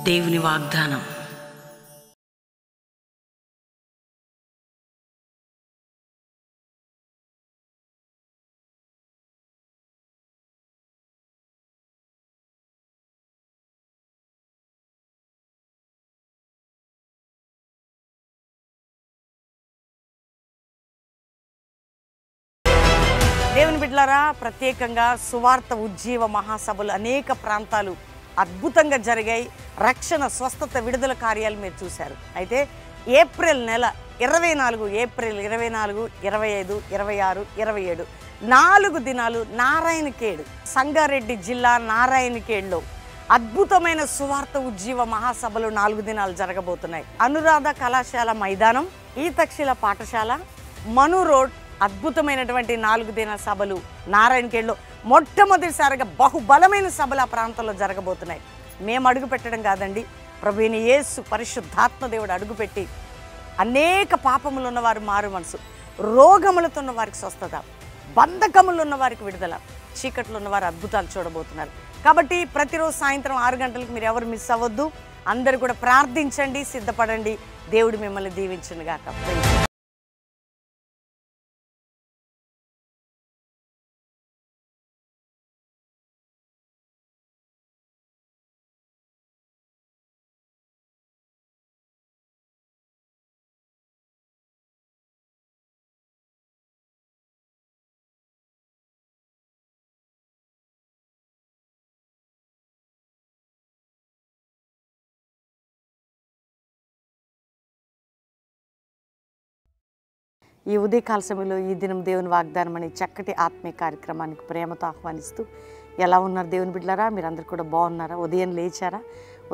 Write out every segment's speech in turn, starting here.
దేవుని వాగ్దానం. దేవుని బిడ్డలారా, ప్రత్యేకంగా సువార్త ఉజ్జీవ మహాసభలు అనేక ప్రాంతాలు అద్భుతంగా జరిగాయి. రక్షణ, స్వస్థత, విడుదల కార్యాలు మీరు చూశారు. అయితే ఏప్రిల్ నెల 24, ఏప్రిల్ 24, 25, 26, 27 4 దినాలు నారాయణఖేడ్, సంగారెడ్డి జిల్లా నారాయణఖేడ్లో అద్భుతమైన సువార్త ఉజ్జీవ మహాసభలు 4 దినాలు జరగబోతున్నాయి. అనురాధ కళాశాల మైదానం, ఈతక్షిల పాఠశాల, మను రోడ్, అద్భుతమైనటువంటి 4 దిన సభలు నారాయణఖేడ్లో మొట్టమొదటిసారిగా బహుబలమైన సభలు ఆ ప్రాంతంలో జరగబోతున్నాయి. మేము అడుగు పెట్టడం కాదండి, ప్రభువైన యేసు పరిశుద్ధాత్మ దేవుడు అడుగుపెట్టి అనేక పాపములు ఉన్నవారు మారు మనసు, రోగములతో ఉన్న వారికి స్వస్థత, బంధకములు ఉన్న వారికి విడుదల, చీకట్లు ఉన్నవారు అద్భుతాలు చూడబోతున్నారు. కాబట్టి ప్రతిరోజు సాయంత్రం 6 గంటలకు మీరు ఎవరు మిస్ అవ్వద్దు. అందరూ కూడా ప్రార్థించండి, సిద్ధపడండి. దేవుడు మిమ్మల్ని దీవించును గాక. ఈ ఉదయకాల సమయంలో ఈ దినం దేవుని వాగ్దానం అనే చక్కటి ఆత్మీయ కార్యక్రమానికి ప్రేమతో ఆహ్వానిస్తూ, ఎలా ఉన్నారు దేవుని బిడ్డలారా? మీరందరూ కూడా బాగున్నారా? ఉదయం లేచారా?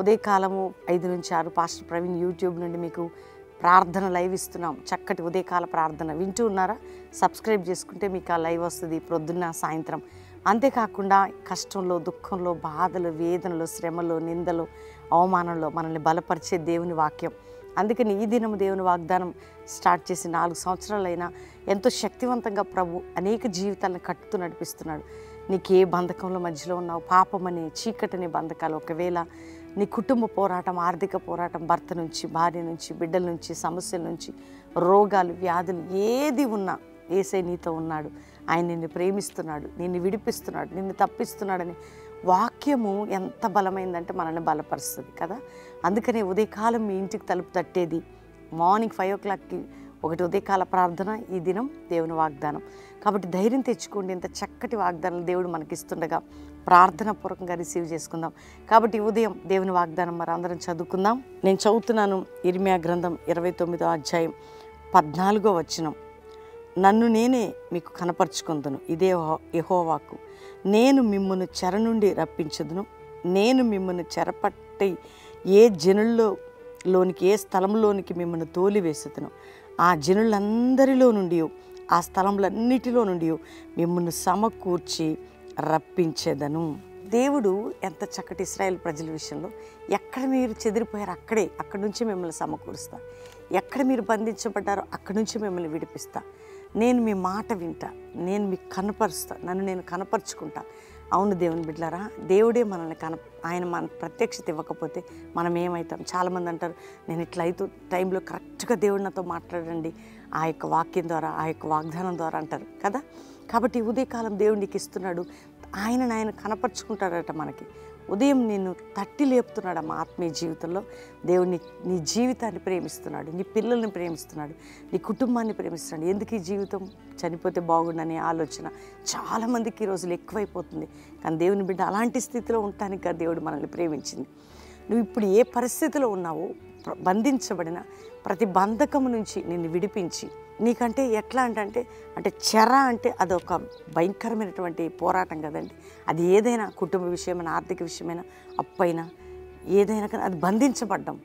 ఉదయకాలము 5 నుంచి 6 పాస్టర్ ప్రవీణ్ యూట్యూబ్ నుండి మీకు ప్రార్థన లైవ్ ఇస్తున్నాం. చక్కటి ఉదయకాల ప్రార్థన వింటూ ఉన్నారా? సబ్స్క్రైబ్ చేసుకుంటే మీకు ఆ లైవ్ వస్తుంది ప్రొద్దున్న సాయంత్రం. అంతేకాకుండా కష్టంలో, దుఃఖంలో, బాధలు, వేదనలు, శ్రమలో, నిందలు, అవమానంలో మనల్ని బలపరిచే దేవుని వాక్యం. అందుకని ఈ దినం దేవుని వాగ్దానం స్టార్ట్ చేసి 4 సంవత్సరాలైనా ఎంతో శక్తివంతంగా ప్రభు అనేక జీవితాలను కట్టుతూ నడిపిస్తున్నాడు. నీకు ఏ బంధకంలో మధ్యలో ఉన్నావు, పాపమని, చీకటని బంధకాలు, ఒకవేళ నీ కుటుంబ పోరాటం, ఆర్థిక పోరాటం, భర్త నుంచి, భార్య నుంచి, బిడ్డల నుంచి, సమస్యల నుంచి, రోగాలు, వ్యాధులు ఏది ఉన్నా యేసయ్య నీతో ఉన్నాడు. ఆయన నిన్ను ప్రేమిస్తున్నాడు, నిన్ను విడిపిస్తున్నాడు, నిన్ను తప్పిస్తున్నాడని వాక్యము ఎంత బలమైందంటే మనల్ని బలపరుస్తుంది కదా. అందుకనే ఉదయకాలం మీ ఇంటికి తలుపు తట్టేది మార్నింగ్ 5 o'clockకి ఒకటి ఉదయకాల ప్రార్థన, ఈ దినం దేవుని వాగ్దానం. కాబట్టి ధైర్యం తెచ్చుకోండి. ఇంత చక్కటి వాగ్దానాలు దేవుడు మనకిస్తుండగా ప్రార్థన పూర్వకంగా రిసీవ్ చేసుకుందాం. కాబట్టి ఉదయం దేవుని వాగ్దానం మరి అందరం చదువుకుందాం. నేను చదువుతున్నాను ఇర్మియా గ్రంథం 29వ అధ్యాయం 14వ వచనం. నన్ను నేనే మీకు కనపరుచుకుందును, ఇదే యెహోవాకు. నేను మిమ్మును చెర నుండి రప్పించుదును, నేను మిమ్మును చెరపట్టి ఏ జనుల్లోనికి, ఏ స్థలంలోనికి మిమ్మల్ని తోలివేసుదును, ఆ జనులందరిలో నుండి, ఆ స్థలములన్నిటిలో నుండి మిమ్మల్ని సమకూర్చి రప్పించేదను. దేవుడు ఎంత చక్కటి ఇశ్రాయేల్ ప్రజల విషయంలో ఎక్కడ మీరు చెదిరిపోయారో అక్కడి నుంచి మిమ్మల్ని సమకూరుస్తా, ఎక్కడ మీరు బంధించబడ్డారో అక్కడి నుంచి మిమ్మల్ని విడిపిస్తా, నేను మీ మాట వింటా, నేను మీకు కనపరుస్తా, నన్ను నేను కనపరుచుకుంటా. అవును దేవుని బిడ్డలారా, దేవుడే మనల్ని ఆయన మన ప్రత్యక్షత ఇవ్వకపోతే మనం ఏమవుతాం? చాలామంది అంటారు, నేను ఇట్లా అయితే టైంలో కరెక్ట్గా దేవుడు నాతో మాట్లాడండి ఆ యొక్క వాక్యం ద్వారా, ఆ యొక్క వాగ్దానం ద్వారా అంటారు కదా. కాబట్టి ఉదయకాలం దేవుడు నీకు ఇస్తున్నాడు, ఆయన కనపరుచుకుంటాడట మనకి. ఉదయం నిన్ను తట్టి లేపుతున్నాడు. మా ఆత్మీయ జీవితంలో దేవుడిని, నీ జీవితాన్ని ప్రేమిస్తున్నాడు, నీ పిల్లల్ని ప్రేమిస్తున్నాడు, నీ కుటుంబాన్ని ప్రేమిస్తున్నాడు. ఎందుకు ఈ జీవితం చనిపోతే బాగుండనే ఆలోచన చాలామందికి ఈ రోజులు ఎక్కువైపోతుంది. కానీ దేవుని బిడ్డ అలాంటి స్థితిలో ఉండటానికి దేవుడు మనల్ని ప్రేమించింది. నువ్వు ఇప్పుడు ఏ పరిస్థితిలో ఉన్నావో, బంధించబడిన ప్రతి బంధకము నుంచి నిన్ను విడిపించి, నీకంటే ఎట్లా అంటే చెర అంటే అదొక భయంకరమైనటువంటి పోరాటం కదండి. అది ఏదైనా, కుటుంబ విషయమైనా, ఆర్థిక విషయమైనా, అప్పైనా, ఏదైనా కానీ అది బంధించబడ్డం.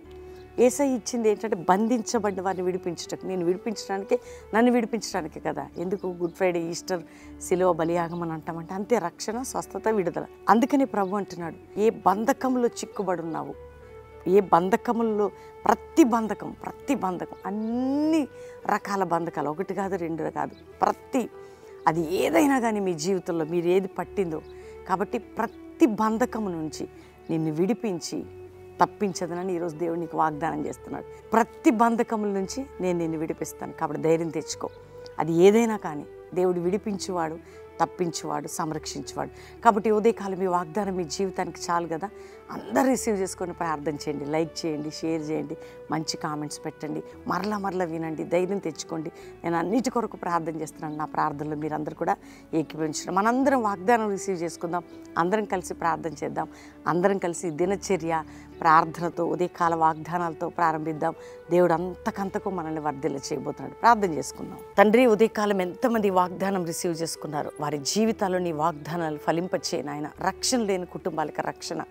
యేసయ్య ఇచ్చింది ఏంటంటే బంధించబడ్డ వారిని విడిపించటకు, నేను విడిపించడానికే, నన్ను విడిపించడానికే కదా. ఎందుకు గుడ్ ఫ్రైడే, ఈస్టర్, శిలువ బలియాగం అని అంటామంటే అంతే, రక్షణ, స్వస్థత, విడుదల. అందుకని ప్రభు అంటున్నాడు, ఏ బంధకంలో చిక్కుబడి ఉన్నావు, ఏ బంధకముల్లో, ప్రతి బంధకం అన్ని రకాల బంధకాలు, 1 కాదు 2 కాదు, అది ఏదైనా కానీ మీ జీవితంలో మీరు ఏది పట్టిందో, కాబట్టి ప్రతి బంధకము నుంచి నిన్ను విడిపించి తప్పించదనని ఈరోజు దేవుడు నీకు వాగ్దానం చేస్తున్నాడు. ప్రతి బంధకముల నుంచి నేను నిన్ను విడిపిస్తాను. కాబట్టి ధైర్యం తెచ్చుకో. అది ఏదైనా కానీ దేవుడు విడిపించువాడు, తప్పించువాడు, సంరక్షించువాడు. కాబట్టి ఉదయకాలం మీ వాగ్దానం మీ జీవితానికి చాలు కదా. అందరూ రిసీవ్ చేసుకొని ప్రార్థన చేయండి, లైక్ చేయండి, షేర్ చేయండి, మంచి కామెంట్స్ పెట్టండి, మరలా వినండి, ధైర్యం తెచ్చుకోండి. నేను అన్నిటి కొరకు ప్రార్థన చేస్తున్నాను. నా ప్రార్థనలో మీరందరూ కూడా ఏకీభవించడం. మనందరం వాగ్దానం రిసీవ్ చేసుకుందాం, అందరం కలిసి ప్రార్థన చేద్దాం. అందరం కలిసి దినచర్య ప్రార్థనతో ఉదయకాల వాగ్దానాలతో ప్రారంభిద్దాం. దేవుడు అంతకంతకు మనల్ని వర్ధిల్ల చేయబోతున్నాడు. ప్రార్థన చేసుకుందాం. తండ్రి, ఉదయకాలం ఎంతమంది వాగ్దానం రిసీవ్ చేసుకున్నారు, వారి జీవితాల్లో నీ వాగ్దానాలు ఫలింపచేయను ఆయన. రక్షణ లేని కుటుంబాలకు రక్షణ,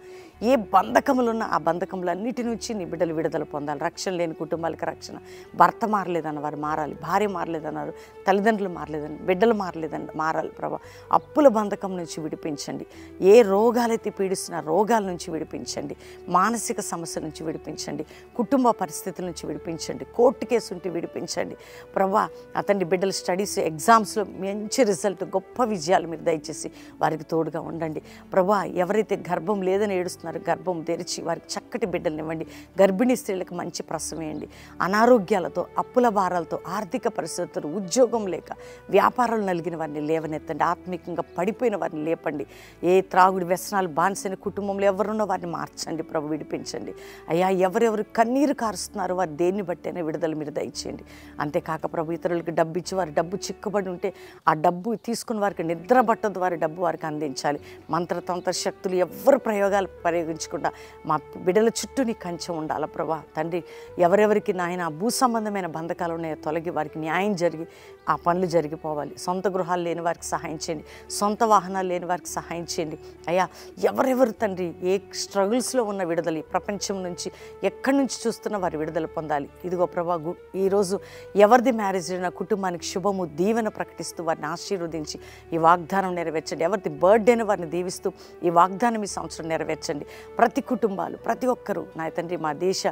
ఏ బంధకములున్నా ఆ బంధకములన్నిటి నుంచి నీ బిడ్డలు విడుదల పొందాలి. రక్షణ లేని కుటుంబాలకు రక్షణ. భర్త మారలేదన్న వారు మారాలి, భార్య మారలేదన్నారు, తల్లిదండ్రులు మారలేదని, బిడ్డలు మారలేదని మారాలి ప్రభా. అప్పుల బంధకం నుంచి విడిపించండి. ఏ రోగాలైతే పీడిస్తున్న రోగాల నుంచి విడిపించండి, మానసిక సమస్యల నుంచి విడిపించండి, కుటుంబ పరిస్థితుల నుంచి విడిపించండి, కోర్టు కేసు ఉంటే విడిపించండి ప్రభా. అతని బిడ్డల స్టడీస్ ఎగ్జామ్స్లో మంచి రిజల్ట్, గొప్ప విజయాలు మీరు దయచేసి వారికి తోడుగా ఉండండి ప్రభా. ఎవరైతే గర్భం లేదని ఏడుస్తున్నారో గర్భం తెరిచి వారికి చక్కటి బిడ్డలనివ్వండి. గర్భిణీ స్త్రీలకు మంచి ప్రసవేయండి. అనారోగ్యాలతో, అప్పుల భారాలతో, ఆర్థిక పరిస్థితులు, ఉద్యోగం లేక వ్యాపారాలు నలిగిన వారిని లేవనెత్తండి. ఆత్మీయంగా పడిపోయిన వారిని లేపండి. ఏ త్రాగుడి వ్యసనాలు బానిసైన కుటుంబంలో ఎవరున్నో వారిని మార్చండి ప్రభు, విడిపించండి అయ్యా. ఎవరెవరు కన్నీరు కారుస్తున్నారో వారు దేన్ని బట్టైనా విడుదల మీరు దయచేయండి. అంతేకాక ప్రభు, ఇతరులకు డబ్బు ఇచ్చి వారి డబ్బు చిక్కుబడి ఉంటే ఆ డబ్బు తీసుకుని వారికి నిద్ర పట్టదు, వారి డబ్బు వారికి అందించాలి. మంత్రతంత్ర శక్తులు ఎవరు ప్రయోగాలు ప్రయోగించకుండా మా బిడ్డల చుట్టూ నీ కంచె ఉండాలి ప్రభా. తండ్రి, ఎవరెవరికి నాయన భూ సంబంధమైన బంధకాలు ఉన్నాయో తొలగి వారికి న్యాయం జరిగి ఆ పనులు జరిగిపోవాలి. సొంత గృహాలు లేని వారికి సహాయం చేయండి, సొంత వాహనాలు లేని వారికి సహాయం చేయండి అయ్యా. ఎవరెవరు తండ్రి ఏ స్ట్రగుల్స్లో ఉన్న విడుదల, ఈ ప్రపంచం నుంచి ఎక్కడి నుంచి చూస్తున్న వారి విడుదల పొందాలి. ఇదిగో ప్రభా, ఈరోజు ఎవరిది మ్యారేజ్ అయినా కుటుంబానికి శుభము, దీవెన ప్రకటిస్తూ వారిని ఆశీర్వదించి ఈ వాగ్దానం నెరవేర్చండి. ఎవరిది బర్త్డేని వారిని దీవిస్తూ ఈ వాగ్దానం ఈ సంవత్సరం నెరవేర్చండి. ప్రతి కుటుంబాలు, ప్రతి ఒక్కరూ నా తండ్రి మా దేశ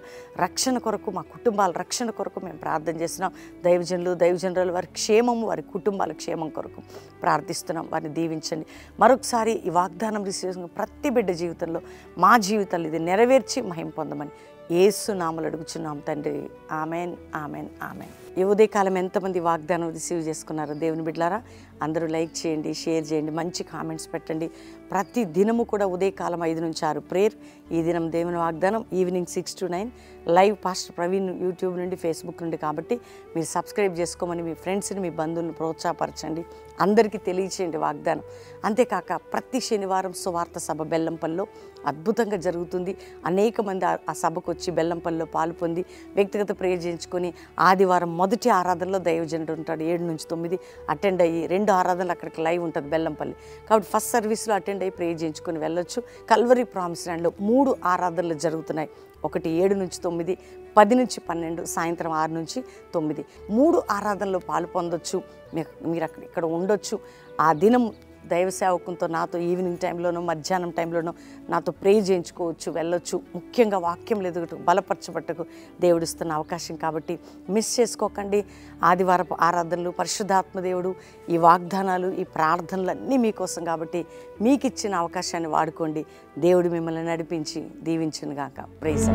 రక్షణ కొరకు, మా కుటుంబాల రక్షణ కొరకు మేము ప్రార్థన చేస్తున్నాం. దైవజనులు వారి క్షేమము, వారి కుటుంబాల క్షేమం కొరకు ప్రార్థిస్తున్నాం. వారిని దీవించండి. మరొకసారి ఈ వాగ్దానం రిసీవ్ చేసుకున్న ప్రతి బిడ్డ జీవితంలో, మా జీవితాలు ఇది నెరవేర్చి మహిమ పొందమని యేసు నామములో అడుగుచున్నాం తండ్రి. Amen, amen, amen. ఈ ఉదయకాలం ఎంతమంది వాగ్దానం రిసీవ్ చేసుకున్నారో దేవుని బిడ్డలారా, అందరూ లైక్ చేయండి, షేర్ చేయండి, మంచి కామెంట్స్ పెట్టండి. ప్రతి దినము కూడా ఉదయకాలం 5 నుంచి 6 ప్రేయర్. ఈ దినం దేవుని వాగ్దానం evening 6 to 9 live pastor Praveen YouTube నుండి, ఫేస్బుక్ నుండి. కాబట్టి మీరు సబ్స్క్రైబ్ చేసుకోమని మీ ఫ్రెండ్స్ని, మీ బంధువులను ప్రోత్సాహపరచండి. అందరికీ తెలియచేయండి వాగ్దానం. అంతేకాక ప్రతి శనివారం సువార్త సభ బెల్లంపల్లిలో అద్భుతంగా జరుగుతుంది. అనేక మంది ఆ సభకు వచ్చి బెల్లంపల్లిలో పాలు పొంది వ్యక్తిగత ప్రేయర్ చేయించుకొని ఆదివారం మొదటి ఆరాధనలో దైవజనుడు ఉంటాడు 7 నుంచి 9 అటెండ్ అయ్యి 2 ఆరాధనలు అక్కడికి లైవ్ ఉంటుంది బెల్లంపల్లి. కాబట్టి ఫస్ట్ సర్వీస్లో అటెండ్ అయ్యి ప్రేయర్ చేయించుకొని వెళ్ళొచ్చు. కల్వరీ ప్రామిస్ ల్యాండ్లో 3 ఆరాధనలు జరుగుతున్నాయి. ఒకటి 7 నుంచి 9, 10 నుంచి 12, సాయంత్రం 6 నుంచి 9. 3 ఆరాధనలో పాలు పొందొచ్చు. మీరు ఇక్కడ ఉండొచ్చు. ఆ దినం దైవ సేవకునితో నాతో ఈవినింగ్ టైంలోనో మధ్యాహ్నం టైంలోనో నాతో ప్రే చేయించుకోవచ్చు, వెళ్ళొచ్చు. ముఖ్యంగా వాక్యం ఎదుగుటకు, బలపరచబట్టకు దేవుడిస్తున్న అవకాశం. కాబట్టి మిస్ చేసుకోకండి. ఆదివారపు ఆరాధనలు, పరిశుద్ధాత్మ దేవుడు, ఈ వాగ్దానాలు, ఈ ప్రార్థనలు అన్నీ మీకోసం. కాబట్టి మీకు ఇచ్చిన అవకాశాన్ని వాడుకోండి. దేవుడు మిమ్మల్ని నడిపించి దీవించును గాక. ప్రైజ్.